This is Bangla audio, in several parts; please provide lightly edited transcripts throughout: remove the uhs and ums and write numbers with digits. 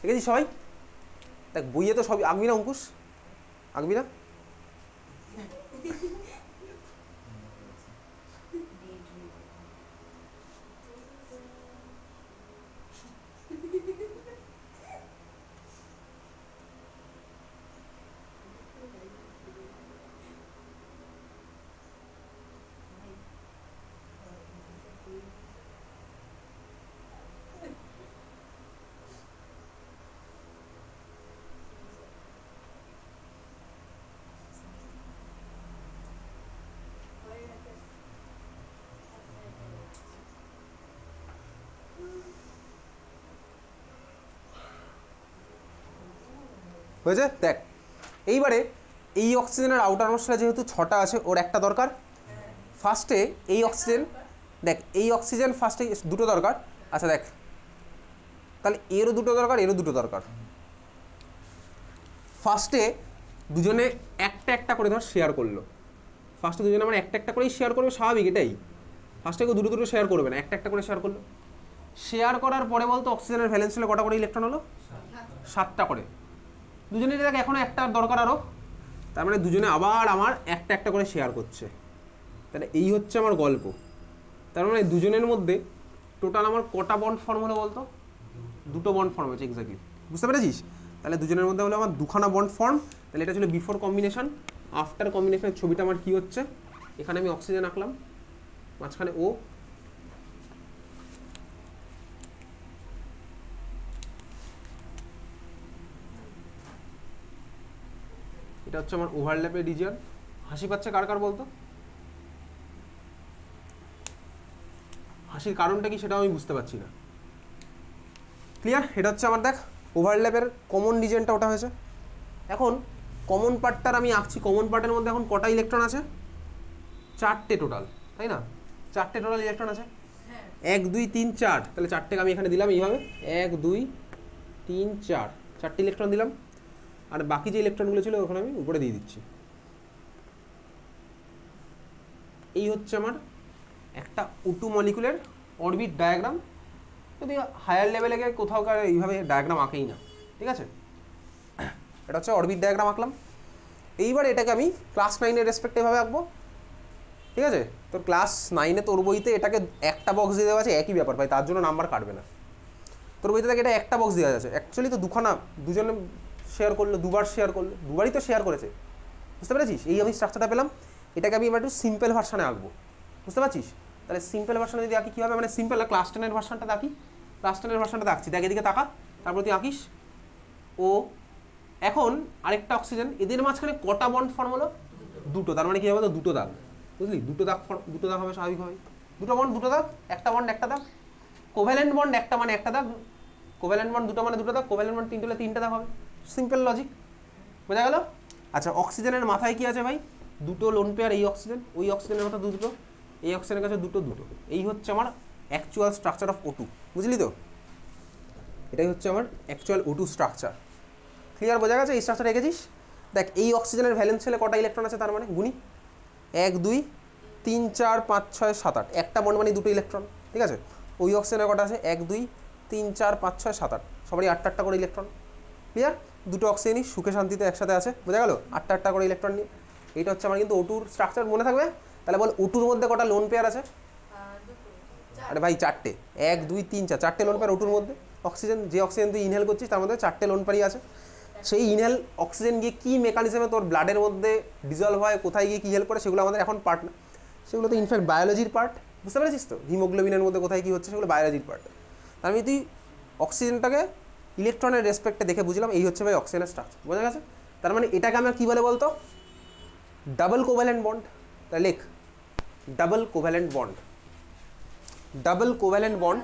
দেখেছিস সবাই? দেখ বইয়ে তো সবই আঁকবি না অঙ্কুশ, আঁকবি না? হয়েছে? দেখ এইবারে এই অক্সিজেনের আউটার মোস্টটা যেহেতু 6টা আছে, ওর একটা দরকার। ফার্স্টে এই অক্সিজেন, দেখ এই অক্সিজেন ফার্স্টে দুটো দরকার। আচ্ছা দেখ তাহলে এরও দুটো দরকার, এরও দুটো দরকার। ফার্স্টে দুজনে একটা একটা করে ধর শেয়ার করলো, ফার্স্টে দুজনে আমার একটা একটা করেই শেয়ার করবে, স্বাভাবিক এটাই। ফার্স্টে কেউ দুটো দুটো শেয়ার করবে না, একটা একটা করে শেয়ার করলো। শেয়ার করার পরে বলতো অক্সিজেনের ভ্যালেন্স ছিল কটা করে ইলেকট্রন হলো? 7টা করে। দুজনের দেখ এখনো একটা দরকার আরও, তার মানে দুজনে আবার আমার একটা একটা করে শেয়ার করছে। তাহলে এই হচ্ছে আমার গল্প। তার মানে দুজনের মধ্যে টোটাল আমার কটা বন্ড ফর্ম হলো বলতো? দুটো বন্ড ফর্ম হয়েছে এক্স্যাক্টলি, বুঝতে পেরেছিস? তাহলে দুজনের মধ্যে হলো আমার দুখানা বন্ড ফর্ম। তাহলে এটা ছিল বিফোর কম্বিনেশন। আফটার কম্বিনেশনের ছবিটা আমার কি হচ্ছে? এখানে আমি অক্সিজেন আঁকলাম, মাঝখানে ও, এটা হচ্ছে আমার ওভারল্যাপের রিজিয়ন। হাসি পাচ্ছে কার কার বলতো? হাসির কারণটা কি সেটাও আমি বুঝতে পারছি না। ক্লিয়ার? এটা হচ্ছে আমার দেখ ওভারল্যাপের কমন রিজিয়নটা ওটা হয়েছে। এখন কমন পার্টটার আমি আঁকছি। কমন পার্টের মধ্যে এখন কটা ইলেকট্রন আছে? 4টে টোটাল, তাই না? 4টে টোটাল ইলেকট্রন আছে। 1 2 3 4, তাহলে 4টেকে আমি এখানে দিলাম এইভাবে 1 2 3 4, 4টে ইলেকট্রন দিলাম। আর বাকি যে ইলেকট্রনগুলো ছিল ওখানে আমি উপরে দিয়ে দিচ্ছি। এই হচ্ছে আমার একটা O2 মলিকুলের অরবিট ডায়াগ্রাম। যদি হায়ার লেভেলে গিয়ে কোথাও এইভাবে ডায়াগ্রাম আঁকেই না, ঠিক আছে? এটা হচ্ছে অরবিট ডায়াগ্রাম আঁকলাম। এইবার এটাকে আমি ক্লাস 9-এর রেসপেক্টে এভাবে আঁকবো, ঠিক আছে? তোর ক্লাস 9-এ তোর বইতে এটাকে একটা বক্স দিয়ে দেওয়া আছে, একই ব্যাপার ভাই, তার জন্য নাম্বার কাটবে না। তোর বইতে থাকে এটা একটা বক্স দেওয়া আছে, অ্যাকচুয়ালি তো দুখানা, দুজনে শেয়ার করলো, দুবার শেয়ার করলো, দুবারই তো শেয়ার করেছে, বুঝতে পেরেছিস? এই আমি স্ট্রাকচারটা পেলাম। এটাকে আমি এবার একটু সিম্পল ভার্সানে আঁকবো, বুঝতে পারছিস? তাহলে সিম্পল ভার্সানে যদি আঁকি কী হবে, মানে সিম্পল না, ক্লাস 10-এর ভার্সানটা আঁকি। ক্লাস 10-এর ভার্সানটা আঁকছি, দেখ এদিকে তাকা, তারপর তুই আঁকিস। ও এখন আরেকটা অক্সিজেন, এদের মাঝখানে কটা বন্ড ফর্ম হলো? দুটো। তার মানে কি হবে? দুটো দাগ, বুঝলি? দুটো দাগ ফর্ম, দুটো দাগ হবে স্বাভাবিকভাবে। দুটো বন্ড দুটো দাগ, একটা বন্ড একটা দাগ। কোভ্যালেন্ট বন্ড একটা মানে একটা দাগ, কোভ্যালেন্ট বন্ড দুটো মানে দুটো দাগ, কোভ্যালেন্ট বন্ড তিনটে হলে তিনটে দাগ হবে। সিম্পল লজিক, বোঝা গেল? আচ্ছা অক্সিজেনের মাথায় কি আছে ভাই? দুটো লোন পেয়ার, এই অক্সিজেন, ওই অক্সিজেনের মাথা দুটো, এই অক্সিজেনের কাছে দুটো দুটো। এই হচ্ছে আমার অ্যাকচুয়াল স্ট্রাকচার অফ O2, বুঝলি তো? এটাই হচ্ছে আমার অ্যাকচুয়াল O2 স্ট্রাকচার। ক্লিয়ার? বোঝা গেছে? এই স্ট্রাকচার রেখেছিস। দেখ এই অক্সিজেনের ভ্যালেন্স ছেলে কটা ইলেকট্রন আছে, তার মানে গুনি 1 2 3 4 5 6 7 8, একটা বন্ড মানে দুটো ইলেকট্রন, ঠিক আছে? ওই অক্সিজেনের কটা আছে? 1 2 3 4 5 6 7 8, সবারই 8টা 8টা করে ইলেকট্রন। ক্লিয়ার? দুটো অক্সিজেনই সুখে শান্তিতে একসাথে আছে, বোঝা গেল? 8টা 8টা করে ইলেকট্রন নিয়ে। এইটা হচ্ছে আমার কিন্তু O2-র স্ট্রাকচার, মনে থাকবে? তাহলে বল O2-র মধ্যে কটা লোন পেয়ার আছে? আরে ভাই 4টে, 1 2 3 4, 4টে লোন পেয়ার O2-র মধ্যে। অক্সিজেন, যে অক্সিজেন তুই ইনহেল করছিস তার মধ্যে 4টে লোন পেয়ারই আছে। সেই ইনহেল অক্সিজেন গিয়ে কী মেকানিজমে তোর ব্লাডের মধ্যে ডিজলভ হয়, কোথায় গিয়ে কী হেল্প করে, সেগুলো আমাদের এখন পার্ট না, সেগুলো তো ইনফ্যাক্ট বায়োলজির পার্ট, বুঝতে পেরেছিস তো? হিমোগ্লোবিনের মধ্যে কোথায় কী হচ্ছে সেগুলো বায়োলজির পার্ট। তার মানে তুই অক্সিজেনটাকে ইলেকট্রনের রেসপেক্টে দেখে বুঝলাম এই হচ্ছে ভাই অক্সিজেনের স্ট্রাকচার, বোঝা গেছে? তার মানে এটাকে আমরা কী বলে বলতো? Double covalent bond. তাহলে লেখ double covalent bond. Double covalent bond,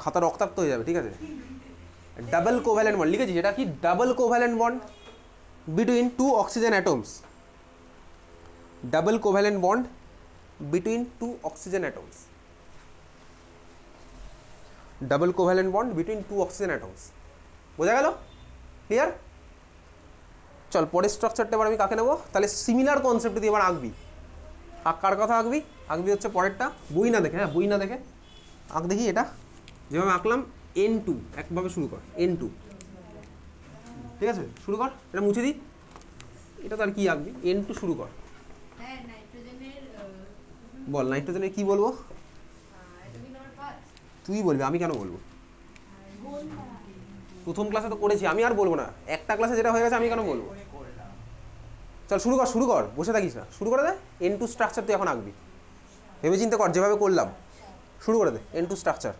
খাতা রক্তাক্ত হয়ে যাবে, ঠিক আছে? ডাবল কোভ্যালেন্ট বন্ড লিখেছি, এটা কি? Double covalent bond between two oxygen atoms. Double covalent bond between two oxygen atoms. Double covalent bond between two oxygen atoms. বোঝা গেল? ক্লিয়ার? চল পরের স্ট্রাকচারটা এবার আমি কাকে নেবো? তাহলে সিমিলার কনসেপ্ট দিয়ে এবার আঁকবি। কার কথা আঁকবি? আঁকবি হচ্ছে পরেরটা, বই না দেখে, হ্যাঁ বই না দেখে। আঁক দেখি এটা যেভাবে আঁকলাম N2 একভাবে শুরু কর N2 ঠিক আছে শুরু কর এটা মুছে দিই এটা তো আর কি আঁকবি N2 শুরু কর হ্যাঁ নাইট্রোজেনের বল নাইট্রোজেনের কি বলবো অ্যাটমিক নাম্বার 5 তুই বলবি আমি কেন বলবো প্রথম ক্লাসে তো করেছি আমি আর বলবো না একটা ক্লাসে যেটা হয়ে গেছে আমি কেন বলবো চল শুরু কর বসে থাকিস না শুরু করে দে N2 স্ট্রাকচার তুই এখন আঁকবি ভেবে চিন্তা কর যেভাবে করলাম শুরু করে দে N2 স্ট্রাকচার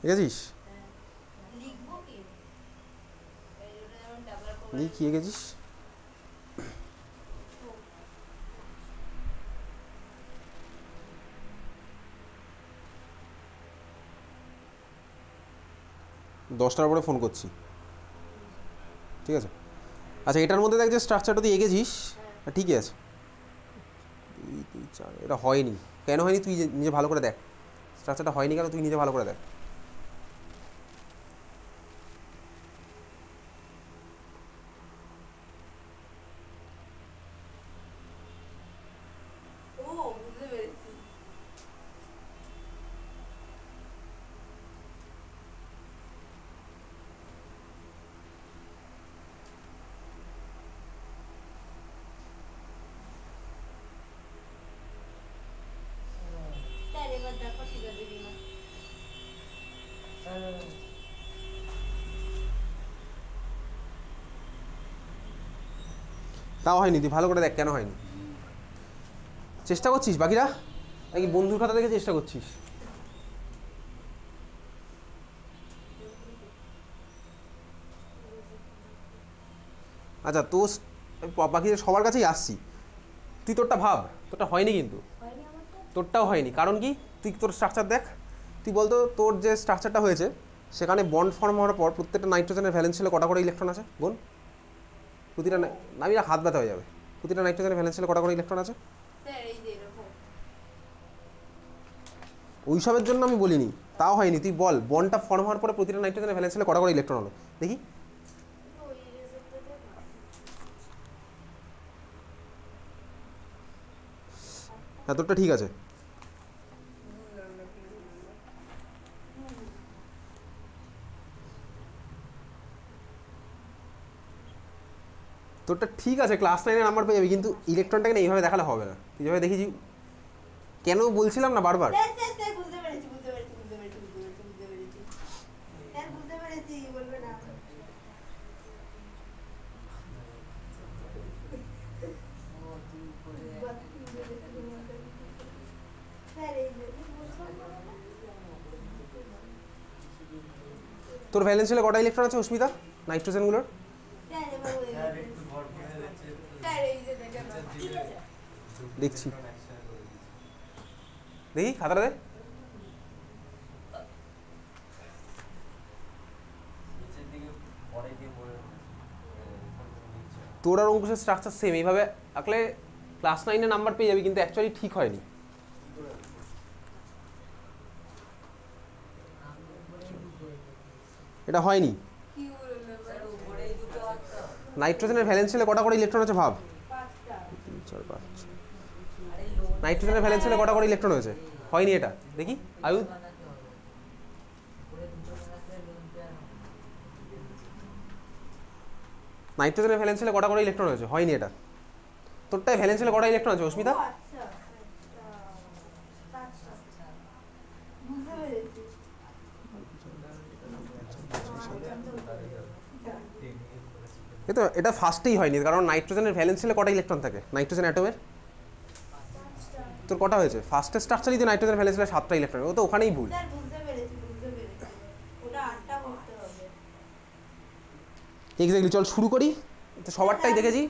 ঠিক আছিস লিখবো কি এটা যেমন ডাবল তুই কি এঁকেছিস দশটার পরে ফোন করছি ঠিক আছে আচ্ছা এটার মধ্যে দেখ যে স্ট্রাকচারটা তুই এঁকেছিস ঠিকই আছে 2 2 4 এটা হয়নি কেন হয়নি তুই নিজে ভালো করে দেখ স্ট্রাকচারটা হয়নি কেন তুই নিজে ভালো করে দেখ ও বুঝতে পেরেছি তার এবার দেখো ঠিক আছে কিনা তাও হয়নি তুই ভালো করে দেখ কেন হয়নি চেষ্টা করছিস বাকিরা নাকি বন্ধুর খাতা দেখে চেষ্টা করছিস আচ্ছা তো বাকিদের সবার কাছেই আসছি তুই তোরটা ভাব তোরটা হয়নি কিন্তু হয়নি আমারটা তোরটাও হয়নি কারণ কি তুই তোর স্ট্রাকচার দেখ তুই বলতো তোর যে স্ট্রাকচারটা হয়েছে সেখানে বন্ড ফর্ম হওয়ার পর প্রত্যেকটা নাইট্রোজেনের ভ্যালেন্স ছেলে কটা করে ইলেকট্রন আছে গুণ প্রতিটা আমি হাত ব্যথা হয়ে যাবে প্রতিটা নাইট্রোজেনের ভ্যালেন্স ছেলে কটা করে ইলেকট্রন আছে স্যার এই যে এরকম ওইসবের জন্য আমি বলিনি তাও হয়নি তুই বল বন্ডটা ফর্ম হওয়ার পরে প্রতিটা নাইট্রোজেনের ভ্যালেন্স ছেলে কটা করে ইলেকট্রন হলো দেখি ওই রেজাল্টটা দেখ হ্যাঁ তোরটা ঠিক আছে তোরটা ঠিক আছে ক্লাস 9 নাম্বার পেয়ে যাবি কিন্তু ইলেকট্রনটাকে না এইভাবে দেখালে হবে না তুই যেভাবে দেখেছি কেন বলছিলাম না বারবার স্যার বুঝতে পেরেছি স্যার বুঝতে পেরেছি বলবে না স্যার এই যে তোর ভ্যালেন্স ছেলে কটা ইলেকট্রন আছে অস্মিতা নাইট্রোজেনগুলোর স্যার এবার স্যার এই যে দেখেন ঠিক আছে দেখছি দেখি খাতাটা দে তোর আর অঙ্কুশের স্ট্রাকচার সেম এইভাবে আঁকলে ক্লাস 9 নাম্বার পেয়ে যাবি কিন্তু অ্যাকচুয়ালি ঠিক হয়নি এটা হয়নি কি বললো স্যার উপরেই দুটো আছে নাইট্রোজেনের ভ্যালেন্স ছেলে কটা করে ইলেকট্রন আছে ভাব পাঁচটা 3 4 5 নাইট্রোজেনের ভ্যালেন্স ছেলে কটা করে ইলেকট্রন হয়েছে হয়নি এটা দেখি আয়ু নাইট্রোজেনের ভ্যালেন্স ছেলে কটা করে ইলেকট্রন হয়েছে হয়নি এটা তোরটায় ভ্যালেন্স ছেলে কটা ইলেকট্রন আছে অস্মিতা আচ্ছা পাঁচটা বুঝতে পেরেছি কিন্তু এটা ফার্স্টেই হয়নি কারণ নাইট্রোজেনের ভ্যালেন্স ছেলে কটা ইলেকট্রন থাকে নাইট্রোজেন অ্যাটমের তোর কটা হয়েছে ফার্স্টের স্ট্রাকচারই তো নাইট্রোজেন ভ্যালেন্স ছেলে 7টা ইলেকট্রন ও তো ওখানেই ভুল স্যার বুঝতে পেরেছি এক্স্যাক্টলি, চল শুরু করি। তো সবারটাই দেখেছি,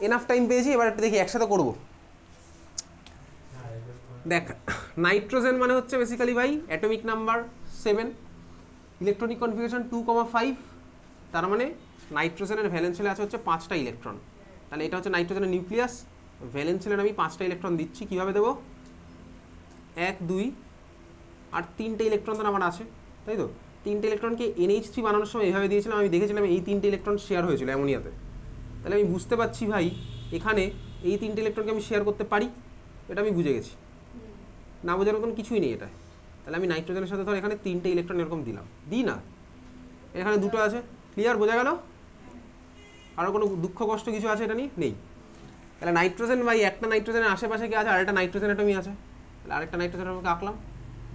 এনাফ টাইম পেয়েছি, এবার একটু দেখি একসাথে করব। দেখ, নাইট্রোজেন মানে হচ্ছে বেসিক্যালি ভাই অ্যাটমিক নাম্বার 7, ইলেকট্রনিক কনফিগারেশন 2,5, তার মানে নাইট্রোজেনের ভ্যালেন্স শেলে আছে হচ্ছে 5টা ইলেকট্রন। তাহলে এটা হচ্ছে নাইট্রোজেনের নিউক্লিয়াস, ভ্যালেন্স শেলের আমি 5টা ইলেকট্রন দিচ্ছি। কীভাবে দেবো? 1 2 আর 3টে ইলেকট্রন তো আমার আছে, তাই তো? 3টে ইলেকট্রনকে NH3 বানানোর সময় এইভাবে দিয়েছিলাম, আমি দেখেছিলাম এই 3টে ইলেকট্রন শেয়ার হয়েছিল অ্যামোনিয়াতে। তাহলে আমি বুঝতে পারছি ভাই এখানে এই 3টে ইলেকট্রনকে আমি শেয়ার করতে পারি, এটা আমি বুঝে গেছি। না বোঝার মতন কিছুই নেই এটা। তাহলে আমি নাইট্রোজেনের সাথে ধর এখানে 3টে ইলেকট্রন এরকম দিলাম, দিই না? এখানে 2টো আছে, ক্লিয়ার, বোঝা গেল? আরও কোনো দুঃখ কষ্ট কিছু আছে এটা নিয়ে? নেই। তাহলে নাইট্রোজেন ভাই, একটা নাইট্রোজেনের আশেপাশে কি আছে? আরেকটা নাইট্রোজেন অ্যাটমি আছে। তাহলে আরেকটা নাইট্রোজেন অ্যাটমিকে আঁকলাম,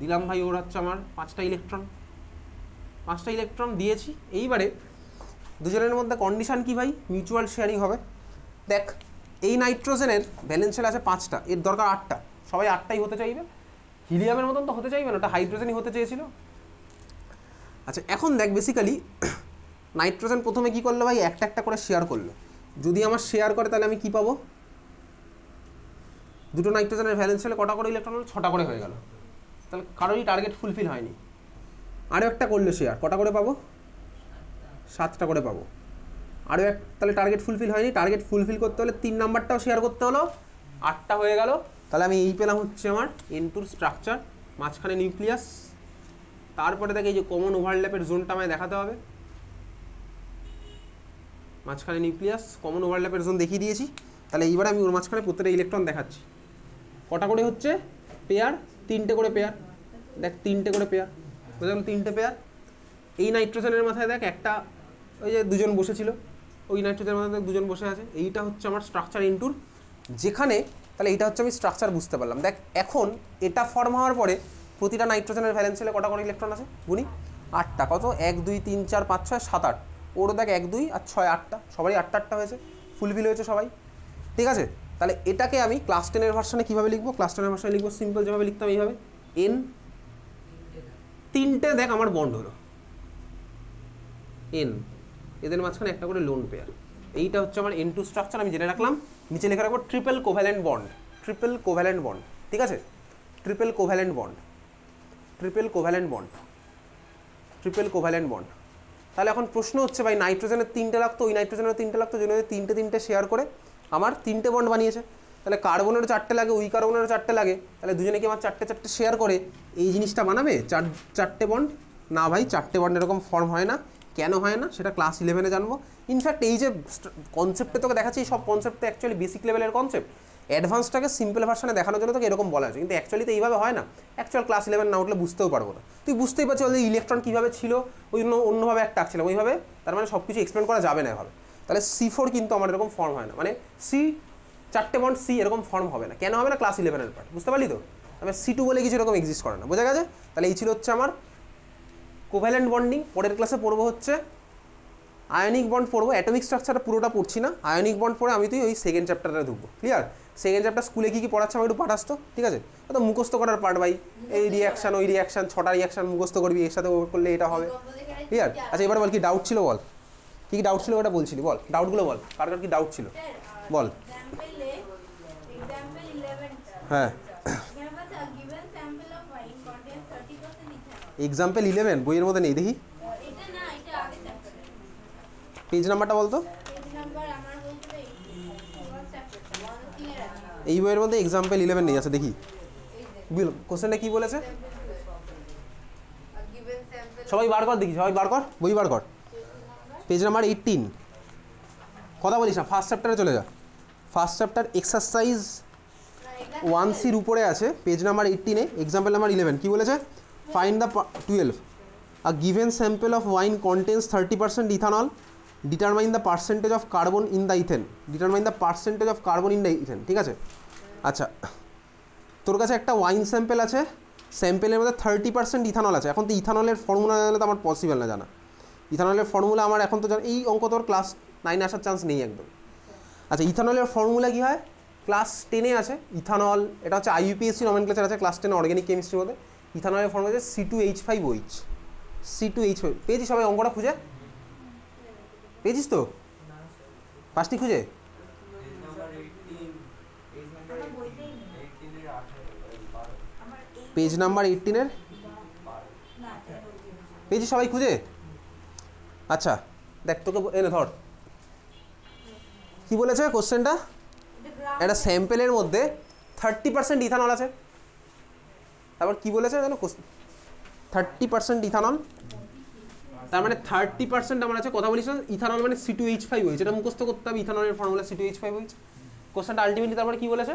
দিলাম ভাই ওর হচ্ছে আমার 5টা ইলেকট্রন। 5টা ইলেকট্রন দিয়েছি। এইবারে দুজনের মধ্যে কন্ডিশন কি ভাই? মিউচুয়াল শেয়ারিং হবে। দেখ, এই নাইট্রোজেনের ভ্যালেন্স শেল আছে 5টা, এর দরকার 8টা। সবাই 8টাই হতে চাইবে, হিলিয়ামের মতন তো হতে চাইবে না, ওটা হাইড্রোজেনই হতে চেয়েছিল। আচ্ছা, এখন দেখ বেসিক্যালি নাইট্রোজেন প্রথমে কি করলো ভাই? একটা একটা করে শেয়ার করলো। যদি আমার শেয়ার করে তাহলে আমি কি পাবো? দুটো নাইট্রোজেনের ভ্যালেন্স শেলে কটা করে ইলেকট্রন হলো? 6টা করে হয়ে গেল। তাহলে কারোরই টার্গেট ফুলফিল হয়নি। আরও একটা করলো শেয়ার, কটা করে পাবো? 7টা করে পাবো। আরও এক, তাহলে টার্গেট ফুলফিল হয়নি। টার্গেট ফুলফিল করতে হলে 3 নাম্বারটাও শেয়ার করতে হলো, 8টা হয়ে গেল। তাহলে আমি এই পেলাম হচ্ছে আমার N2 স্ট্রাকচার, মাঝখানে নিউক্লিয়াস। তারপরে দেখে এই যে কমন ওভারল্যাপের জোনটা আমায় দেখাতে হবে। মাঝখানে নিউক্লিয়াস, কমন ওভারল্যাপের জোন দেখিয়ে দিয়েছি। তাহলে এইবার আমি ওর মাঝখানে প্রত্যেকটা ইলেকট্রন দেখাচ্ছি। কটা করে হচ্ছে পেয়ার? 3টে করে পেয়ার। দেখ 3টে করে পেয়ার, বুঝা গেল? 3টে পেয়ার। এই নাইট্রোজেনের মাথায় দেখ একটা, ওই যে দুজন বসেছিল, ওই নাইট্রোজেনের মাথায় দেখ দুজন বসে আছে। এইটা হচ্ছে আমার স্ট্রাকচার N2, যেখানে তাহলে এইটা হচ্ছে আমি স্ট্রাকচার বুঝতে পারলাম। দেখ এখন এটা ফর্ম হওয়ার পরে প্রতিটা নাইট্রোজেনের ভ্যালেন্স শেলে কটা করে ইলেকট্রন আছে? গুনি, 8টা। কত? 1 2 3 4 5 6 7 8। ওরও দেখ 1 2 আর 6 8টা, সবারই 8টা হয়েছে, ফুলফিল হয়েছে সবাই, ঠিক আছে? তাহলে এটাকে আমি ক্লাস 10-এর ভার্সনে কীভাবে লিখবো? ক্লাস 10-এর ভার্সনে লিখবো সিম্পল যেভাবে লিখতাম, এইভাবে। N 3টে দেখ আমার বন্ড হলো, N, এদের মাঝখানে একটা করে লোন পেয়ার। এইটা হচ্ছে আমার N2 স্ট্রাকচার। আমি জেনে রাখলাম, নিচে লিখে রাখবো triple covalent bond. Triple covalent bond, ঠিক আছে? Triple covalent bond, triple covalent bond, triple covalent bond. তাহলে এখন প্রশ্ন হচ্ছে ভাই, নাইট্রোজেনের 3টে লাগতো, ওই নাইট্রোজেনের 3টে লাগতো, জন্য 3টে শেয়ার করে আমার 3টে বন্ড বানিয়েছে। তাহলে কার্বনেরও 4টে লাগে, ওই কার্বনেরও 4টে লাগে। তাহলে দুজনে কি আমার 4টে শেয়ার করে এই জিনিসটা বানাবে? 4টে বন্ড? না ভাই, 4টে বন্ড এরকম ফর্ম হয় না। কেন হয় না সেটা ক্লাস 11-এ জানবো। ইনফ্যাক্ট এই যে কনসেপ্টে তোকে দেখাচ্ছি, সব কনসেপ্টে অ্যাকচুয়ালি বেসিক লেভেলের কনসেপ্ট। অ্যাডভান্সটাকে সিম্পল ভার্সনে দেখানোর জন্য তোকে এরকম বলা হয়েছে, কিন্তু অ্যাকচুয়ালি তো এইভাবে হয় না। অ্যাকচুয়াল ক্লাস 11 না উঠলে বুঝতেও পারবো না। তুই বুঝতেই পারছিস যে ইলেকট্রন কীভাবে ছিল, ওই জন্য অন্যভাবে একটা আঁকছিলাম ওইভাবে, তার মানে সব কিছু এক্সপ্লেন করা যাবে না এভাবে। তাহলে C4 কিন্তু আমার এরকম ফর্ম হয় না, মানে চারটে বন্ড C এরকম ফর্ম হবে না। কেন হবে না? ক্লাস 11-এর পার্ট, বুঝতে পারলি তো? আমি C2 বলে কিছু এরকম এক্সিস্ট করে না, বোঝা গেছে? তাহলে এই ছিল হচ্ছে আমার কোভ্যালেন্ট বন্ডিং। পরের ক্লাসে পড়বো হচ্ছে আয়নিক বন্ড পড়বো। অ্যাটমিক স্ট্রাকচারটা পুরোটা পড়ছি না, আয়নিক বন্ড পড়ে আমি তুই ওই সেকেন্ড চ্যাপ্টারটা ঢুকবো। ক্লিয়ার? সেকেন্ড চ্যাপ্টার স্কুলে কী কী পড়াচ্ছে আমি একটু পাঠাস তো, ঠিক আছে? তো মুখস্থ করার পার্ট ভাই, এই রিয়াকশান ওই রিয়াকশান, 6টা রিয়াকশান মুখস্থ করবি, এর সাথে করলে এটা হবে। ক্লিয়ার? আচ্ছা এবার বল, কি ডাউট ছিল বল, কী কী ডাউট ছিল ওটা বলছিলি, বল ডাউটগুলো বল, কার কার কী ডাউট ছিল বল। হ্যাঁ, এক্সাম্পল 11 বইয়ের মধ্যে নেই, দেখি পেজ নাম্বারটা বলতো। এই বইয়ের মধ্যে এক্সাম্পল 11 নেই, আছে দেখি কোশ্চেনটা কী বলেছে, সবাই বার কর দেখি, সবাই বার কর, বই বার কর, পেজ নাম্বার 18। কথা বলিস না, ফার্স্ট চ্যাপ্টারে চলে যা। ফার্স্ট চ্যাপ্টার এক্সারসাইজ 1C-র উপরে আছে, পেজ নাম্বার 18-এ এক্সাম্পল নাম্বার 11 কী বলেছে? Find the 12 a given sample of wine contains 30% ethanol, determine the percentage of carbon in the ethane, determine the percentage of carbon in the ethane, ঠিক আছে? আচ্ছা, তোর কাছে একটা ওয়াইন স্যাম্পেল আছে, স্যাম্পেলের মধ্যে 30% ইথানল আছে। এখন তো ইথানলের ফর্মুলা জানলে তো আমার পসিবল না জানা। ইথানলের ফর্মুলা আমার এখন তো এই অঙ্ক তোর ক্লাস 9 আসার চান্স নেই একদম। আচ্ছা, ইথানলের ফর্মুলা কী হয়? ক্লাস 10-এ আছে ইথানল, এটা হচ্ছে IUPAC নমেনক্লেচার আছে ক্লাস 10 অর্গানিক কেমিস্ট্রির মধ্যে। ইথানলের ফর্মুলা আছে C2H5OH, C2H5, পেয়েছি সবাই অঙ্কটা খুঁজে? পেয়েছিস তো? পাসনি খুঁজে? আমার বইতেই নেই। আমার এই পেজ নাম্বার 18-এর না, এটা বইতেই নেই। পেয়েছিস সবাই খুঁজে? আচ্ছা দেখ তোকে এনে ধর কি বলেছে কোশ্চেনটা। এটা গ্রাম একটা স্যাম্পেলের মধ্যে 30% ইথানল আছে। তারপর কি বলেছে জানো? 30% ইথানল, তার মানে 30% আমার আছে। কথা বলিস না, ইথানল মানে C2H5 হয়েছে, এটা মুখস্থ করতে হবে। ইথানলের ফর্মুলা C2H5 হয়েছে। কোশ্চেনটা আলটিমেটলি তারপরে কি বলেছে?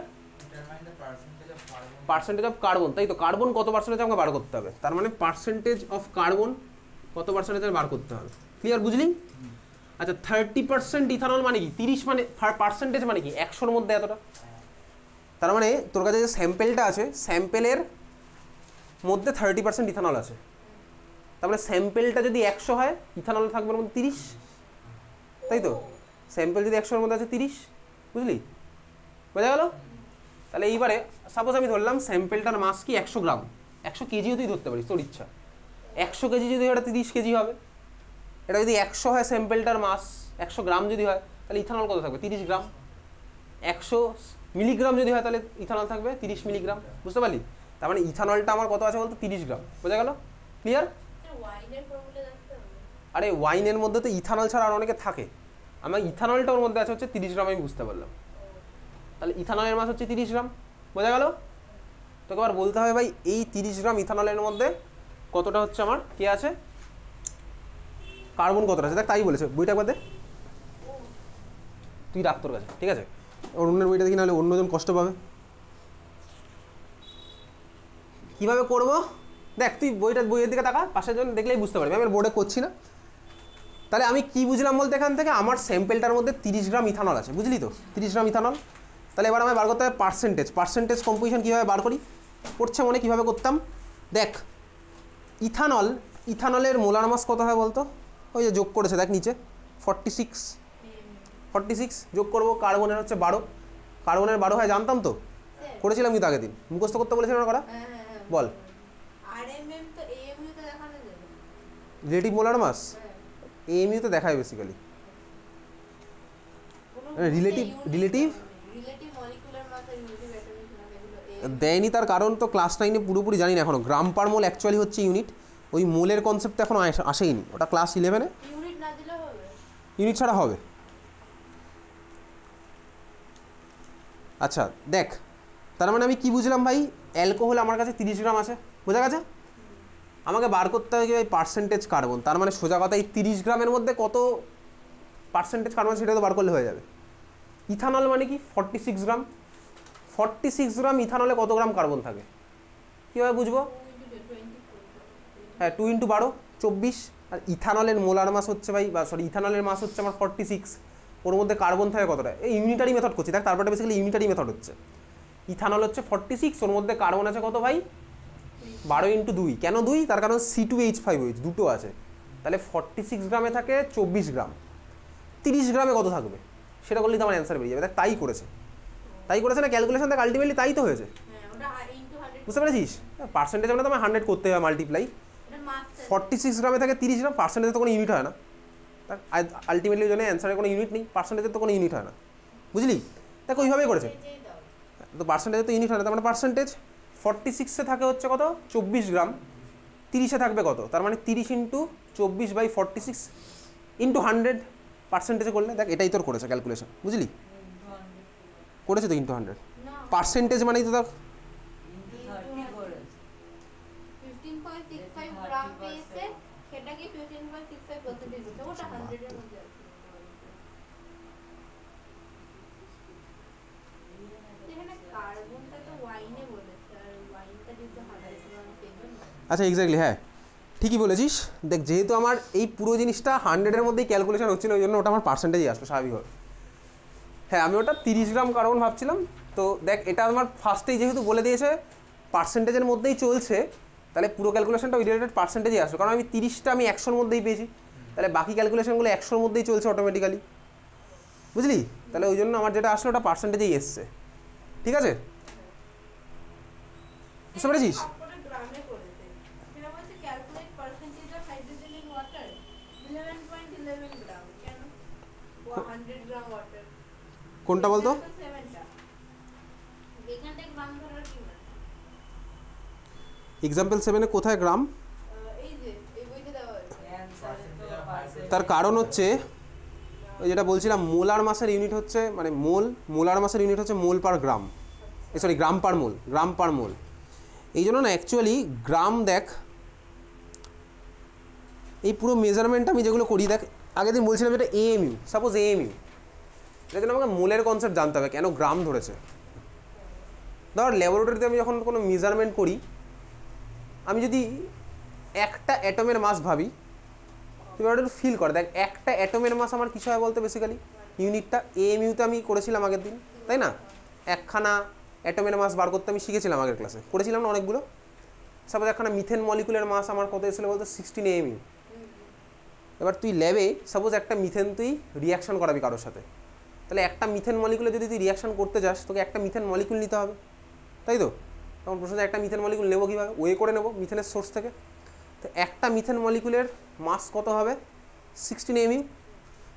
পার্সেন্টেজ অফ কার্বন, তাই তো। কার্বন কত পার্সেন্টেজ আমাকে বার করতে হবে, তার মানে পার্সেন্টেজ অফ কার্বন কত পার্সেন্টেজ বার করতে হবে। ক্লিয়ার, বুঝলি? আচ্ছা 30% ইথানল মানে কি? 30 মানে পার্সেন্টেজ মানে কি? 100-র মধ্যে এতটা। তার মানে তোর কাছে যে স্যাম্পেলটা আছে, স্যাম্পেলের মধ্যে 30% ইথানল আছে। তার মানে স্যাম্পেলটা যদি 100 হয়, ইথানল থাকবে ওর মধ্যে 30, তাই তো। স্যাম্পেল যদি 100-র মধ্যে আছে 30, বুঝলি? বোঝা গেল? তাহলে এইবারে সাপোজ আমি ধরলাম স্যাম্পেলটার মাস কি 100 গ্রাম, 100 কেজিও তুই ধরতে পারিস তোর ইচ্ছা। 100 কেজি যদি এটা 30 কেজি হবে। এটা যদি 100 হয় স্যাম্পেলটার মাস, 100 গ্রাম যদি হয়, তাহলে ইথানল কত থাকবে? 30 গ্রাম। 100 মিলিগ্রাম যদি হয়, তাহলে ইথানল থাকবে 30 মিলিগ্রাম। বুঝতে পারলি? তার মানে ইথানলটা আমার কত আছে বলতো? 30 গ্রাম। বোঝা গেল? ক্লিয়ার? ওয়াইনের ফর্মুলা দেখতে হবে। আরে ওয়াইনের মধ্যে তো ইথানল ছাড়া আর অনেকে থাকে। আমার ইথানলটা ওর মধ্যে আছে হচ্ছে 30 গ্রাম, আমি বুঝতে পারলাম। তাহলে ইথানলের মাস হচ্ছে 30 গ্রাম। বোঝা গেল? তোকে আবার বলতে হবে ভাই এই 30 গ্রাম ইথানলের মধ্যে কতটা হচ্ছে আমার কে আছে, কার্বন কতটা আছে। দেখ তাই বলেছে, বইটা একবার দে, তুই রাখ তোর কাছে, ঠিক আছে? অন্যের বইটা দেখি, নাহলে অন্যজন কষ্ট পাবে। কিভাবে করব দেখ, তুই বইয়ের দিকে তাকা, পাশের জন দেখলেই বুঝতে পারবি, আমি বোর্ডে করছি না। তাহলে আমি কি বুঝলাম বলতে, এখান থেকে আমার স্যাম্পেলটার মধ্যে 30 গ্রাম ইথানল আছে, বুঝলি তো? 30 গ্রাম ইথানল। তাহলে এবার আমি বার করতে হবে পার্সেন্টেজ কম্পোজিশন কীভাবে বার করি, পড়ছে মনে কীভাবে করতাম। দেখ ইথানলের মোলার মাস কত হয় বলতো? ওই যে যোগ করেছে দেখ নিচে 46 যোগ করবো। কার্বনের হচ্ছে 12, কার্বনের 12 হয়, জানতাম তো, করেছিলাম কিন্তু আগের দিন, মুখস্থ করতে বলেছিলাম না করা। বল আরএমএম তো এএমইউ তে দেখানো যাবে। রিলেটিভ মোলার মাস এএমইউ তে দেখায় বেসিক্যালি। রিলেটিভ মলিকুলার মাস আর রিলেটিভ অ্যাটমিক মাস এগুলো দেয়নি, তার কারণ তো ক্লাস 9-এ পুরোপুরি জানি না এখনো। গ্রাম পার মোল অ্যাকচুয়ালি হচ্ছে ইউনিট, ওই মোলের কনসেপ্ট এখনো আসেইনি, ওটা ক্লাস 11-এ ইউনিট না দিলে হবে। ইউনিট ছাড়া হবে। আচ্ছা দেখ, তার মানে আমি কি বুঝলাম ভাই, অ্যালকোহল আমার কাছে 30 গ্রাম আছে, বোঝা গেছে? আমাকে বার করতে হবে কি ভাই? Percentage carbon. তার মানে সোজা কথা এই 30 গ্রামের মধ্যে কত পার্সেন্টেজ কার্বন সেটা তো বার করলে হয়ে যাবে। ইথানল মানে কি 46 গ্রাম, 46 গ্রাম ইথানলে কত গ্রাম কার্বন থাকে কীভাবে বুঝবো? হ্যাঁ 2 × 12 24। আর ইথানলের মোলার মাস হচ্ছে ভাই, বা সরি ইথানলের মাস হচ্ছে আমার 46, ওর মধ্যে কার্বন থাকে কতটা? এই ইউনিটারি মেথড করছি দেখ, তারপরে বেসিক্যালি ইউনিটারি মেথড হচ্ছে। ইথানল হচ্ছে 46, ওর মধ্যে কার্বন আছে কত ভাই? 12 × 2। কেন 2? তার কারণ C2H5 হয়েছে, দুটো আছে। তাহলে 46 গ্রামে থাকে 24 গ্রাম, 30 গ্রামে কত থাকবে সেটা করলেই তো আমার অ্যান্সার বেরিয়ে যাবে। দেখ তাই করেছে না ক্যালকুলেশন, দেখ আলটিমেটলি তাই তো হয়েছে। হ্যাঁ ওটা ইনটু 100 বুঝতে পেরেছিস? পার্সেন্টেজ মানে তোমার 100 করতে হবে মাল্টিপ্লাই। এটা মাস 46 গ্রামে থাকে 30 গ্রাম, পার্সেন্টেজে তো কোনো ইউনিট হয় না। আলটিমেটলি জন্য অ্যান্সারের কোনো ইউনিট নেই, পার্সেন্টেজের তো কোনো ইউনিট হয় না, বুঝলি? দেখ ওইভাবেই করেছে, তো পার্সেন্টেজে তো ইউনিট হয় না। তার মানে পার্সেন্টেজ 46-এ থাকে হচ্ছে কত? 24 গ্রাম। 30-এ থাকবে কত? তার মানে 30 × 24/46 × 100 পার্সেন্টেজে করলে। দেখ এটাই তোর করেছে ক্যালকুলেশন, বুঝলি? করেছে তো × 100। পার্সেন্টেজ মানেই তো দেখ 15.65 গ্রাম পেয়েছে, সেটাকে 15.65% দিতে ওটা 100 এর মধ্যে আছে। এখানে কার্বনটা তো ওয়াইনে বলেছে, আর ওয়াইনটা যেহেতু 100 গ্রাম পেয়ে না। আচ্ছা এক্স্যাক্টলি, হ্যাঁ ঠিকই বলেছিস। দেখ যেহেতু আমার এই পুরো জিনিসটা 100-এর মধ্যেই ক্যালকুলেশন হচ্ছিল, ওই জন্য ওটা আমার পার্সেন্টেজই আসলো স্বাভাবিকভাবে। হ্যাঁ আমি ওটা 30 গ্রাম কার্বন ভাবছিলাম। তো দেখ এটা আমার ফার্স্টেই যেহেতু বলে দিয়েছে পার্সেন্টেজের মধ্যেই চলছে, তাহলে পুরো ক্যালকুলেশনটা ওই রিলেটেড পার্সেন্টেজই আসলো। কারণ আমি 30টা আমি 100-র মধ্যেই পেয়েছি, তাহলে বাকি ক্যালকুলেশনগুলো 100-র মধ্যেই চলছে অটোমেটিক্যালি, বুঝলি? তাহলে ওই জন্য আমার যেটা আসলো ওটা পার্সেন্টেজেই এসছে, ঠিক আছে? বুঝতে পেরেছিস? সবকটা গ্রামে করেছে। সেটা বলছে calculate percentage of hydrogen in water 11.11 গ্রাম। কেন কোনটা বলতো? এখানটায় গ্রাম ধরার কি মানে? এক্সাম্পল 7-এ কোথায় গ্রাম? এই যে এই বইতে দেওয়া হয়েছে। তার কারণ হচ্ছে ওই যেটা বলছিলাম, মোলার মাসের ইউনিট হচ্ছে মানে মোলার মাসের ইউনিট হচ্ছে মোল পার গ্রাম, সরি গ্রাম পার মোল। এই জন্য না অ্যাকচুয়ালি গ্রাম, দেখ এই পুরো মেজারমেন্ট আমি যেগুলো করি, দেখ আগের দিন বলছিলাম যেটা এএমইউ, সাপোজ এএমইউ, এটার জন্য আমাকে মোলের কনসেপ্ট জানতে হবে, কেন গ্রাম ধরেছে। ধর ল্যাবরেটরিতে আমি যখন কোনো মেজারমেন্ট করি, আমি যদি একটা অ্যাটমের মাস ভাবি, তুমি একটু ফিল কর, দেখ একটা অ্যাটমের মাস আমার কিছু হয় বলতে বেসিক্যালি ইউনিটটা এএমইউতে আমি করেছিলাম আগের দিন, তাই না? একখানা অ্যাটমের মাস বার করতে আমি শিখেছিলাম আগের ক্লাসে, করেছিলাম না অনেকগুলো। সাপোজ একখানা মিথেন মলিকুলের মাস আমার কত এসেছিলো বলতে 16 এএমইউ। এবার তুই ল্যাবে সাপোজ একটা মিথেন তুই রিয়াকশন করাবি কারোর সাথে, তাহলে একটা মিথেন মলিকুলে যদি তুই রিয়াকশন করতে যাস, তোকে একটা মিথেন মলিকুল নিতে হবে, তাই তো? তখন প্রশ্ন, একটা মিথেন মলিকুল নেবো কীভাবে? ওয়ে করে নেবো মিথেনের সোর্স থেকে। তো একটা মিথেন মলিকুলের মাস কত হবে? 16 এমইউ।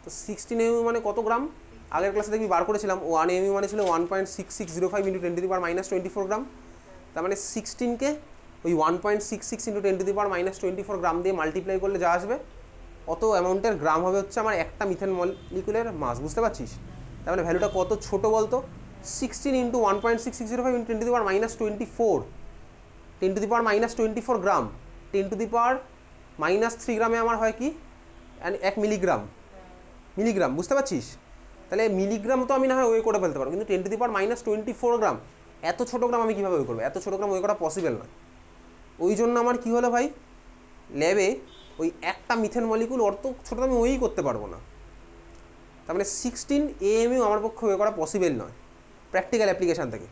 তো 16 এমইউ মানে কত গ্রাম? আগের ক্লাসে দেখবি বার করেছিলাম, 1 এমইউ মানে ছিল 1.6605 × 10⁻⁻24 গ্রাম। তার মানে 16কে ওই 1.66 × 10⁻⁻24 গ্রাম দিয়ে মাল্টিপ্লাই করলে যা আসবে অত অ্যামাউন্টের গ্রাম হবে হচ্ছে আমার একটা মিথেন মলিকুলের মাস, বুঝতে পারছিস? তার মানে ভ্যালুটা কত ছোট বলতো? 16 × 1.6605 × 10⁻⁻24, 10⁻⁻24 গ্রাম, 10⁻³ গ্রামে আমার হয় কি 1 মিলিগ্রাম, বুঝতে পারছিস? তাহলে মিলিগ্রাম তো আমি না হয় ওয়ে করে ফেলতে পারবো, কিন্তু 10⁻⁻24 গ্রাম, এত ছোটো গ্রাম আমি কীভাবে ওয়ে করবো? এত ছোটো গ্রাম ওয়ে করা পসিবল নয়। ওই জন্য আমার কী হলো ভাই, ল্যাবে ওই একটা মিথেন মলিকুল অত ছোটো আমি ওয়েই করতে পারবো না। তার মানে 16 এএমইউ আমার পক্ষে ওয়ে করা পসিবল নয় প্র্যাকটিক্যাল অ্যাপ্লিকেশান থেকে।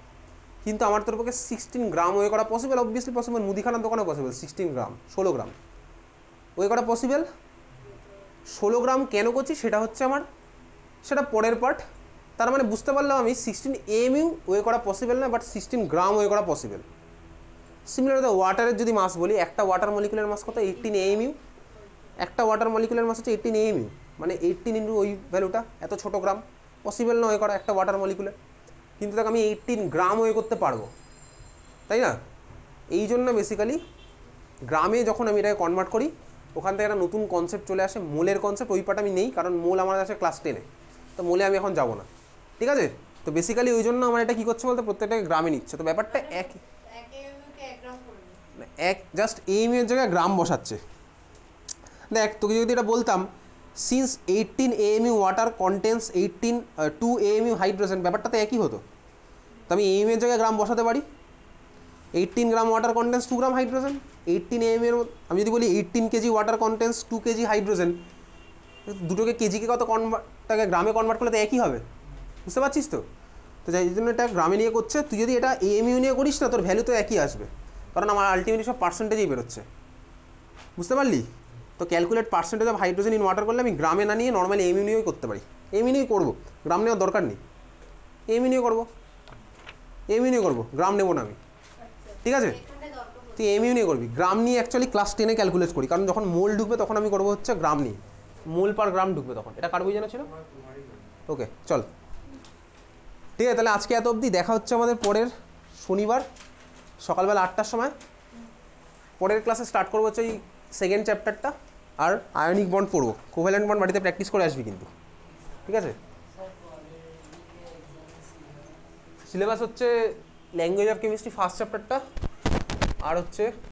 কিন্তু আমার তোর পক্ষে 16 গ্রাম ওয়ে করা পসিবল, অবভিয়াসলি পসিবল। মুদিখানার দোকানেও পসিবল 16 গ্রাম, 16 গ্রাম ওয়ে করা পসিবল। 16 গ্রাম কেন করছি সেটা পরের পার্ট। তার মানে বুঝতে পারলাম আমি 16 এএমইউ ওয়ে করা পসিবল না, বাট 16 গ্রাম ওয়ে করা পসিবল। সিমিলার দ্য ওয়াটারের যদি মাস বলি, একটা ওয়াটার মলিকুলের মাস কত? 18 এএমইউ। একটা ওয়াটার মলিকুলের মাস হচ্ছে 18 এএমইউ, মানে 18 ইন্টু ওই ভ্যালুটা, এত ছোটো গ্রাম পসিবল না ওয়ে করা একটা ওয়াটার মলিকুলে। কিন্তু দেখ আমি 18 গ্রাম ওয়ে করতে পারবো, তাই না? এই জন্য বেসিক্যালি গ্রামে যখন আমি এটাকে কনভার্ট করি, ওখান থেকে একটা নতুন কনসেপ্ট চলে আসে, মোলের কনসেপ্ট। ওই পার্ট আমি নেই, কারণ মোল আমার আছে ক্লাস 10-এ, তো মোলে আমি এখন যাবো না, ঠিক আছে? তো বেসিক্যালি ওই জন্য আমার এটা কী করছে বলতে, প্রত্যেকটাকে গ্রামে নিচ্ছে। তো ব্যাপারটা জাস্ট এএমইউ এর জায়গায় গ্রাম বসাচ্ছে। দেখ তোকে যদি এটা বলতাম since 18 AMU water contains 2 AMU hydrogen, ব্যাপারটা তো একই হতো। তো আমি এএমইউ এর জায়গায় গ্রাম বসাতে পারি। 18 gram water contains 2 gram hydrogen. 18 AMU আমি যদি বলি 18 KG water contains 2 KG hydrogen, দুটোকে কেজিকে কত টাকে গ্রামে কনভার্ট করলে তো একই হবে, বুঝতে পারছিস তো? তো যাই জন্য এটা গ্রামে নিয়ে করছে। তুই যদি এটা এএমইউ নিয়ে করিস না, তোর ভ্যালু তো একই আসবে, কারণ আমার আলটিমেটলি সব পার্সেন্টেজেই বেরোচ্ছে, বুঝতে পারলি? তো calculate percentage of hydrogen in water করলে আমি গ্রামে না নিয়ে নর্মালি এএমইউ নিয়েই করতে পারি। এএমইউ নিয়েই করবো, গ্রাম নেওয়ার দরকার নেই। এএমইউ নিয়ে করবো, গ্রাম নেবো না আমি, ঠিক আছে? তুই এএমইউ নিয়ে করবি, গ্রাম নিয়ে অ্যাকচুয়ালি ক্লাস 10-এ ক্যালকুলেট করি, কারণ যখন মোল ঢুকবে তখন আমি করবো হচ্ছে গ্রাম নিয়ে, মোল পার গ্রাম ঢুকবে তখন। এটা কার বই জানা ছিল? ওকে চল, ঠিক আছে। তাহলে আজকে এত অবধি, দেখা হচ্ছে আমাদের পরের শনিবার সকালবেলা 8টার সময়। পরের ক্লাসে স্টার্ট করবো হচ্ছে এই সেকেন্ড চ্যাপ্টারটা, আর আয়নিক বন্ড পড়বো। কোভ্যালেন্ট বন্ড বাড়িতে প্র্যাকটিস করে আসবি কিন্তু, ঠিক আছে? সিলেবাস হচ্ছে ল্যাঙ্গুয়েজ অফ কেমিস্ট্রি ফার্স্ট চ্যাপ্টারটা, আর হচ্ছে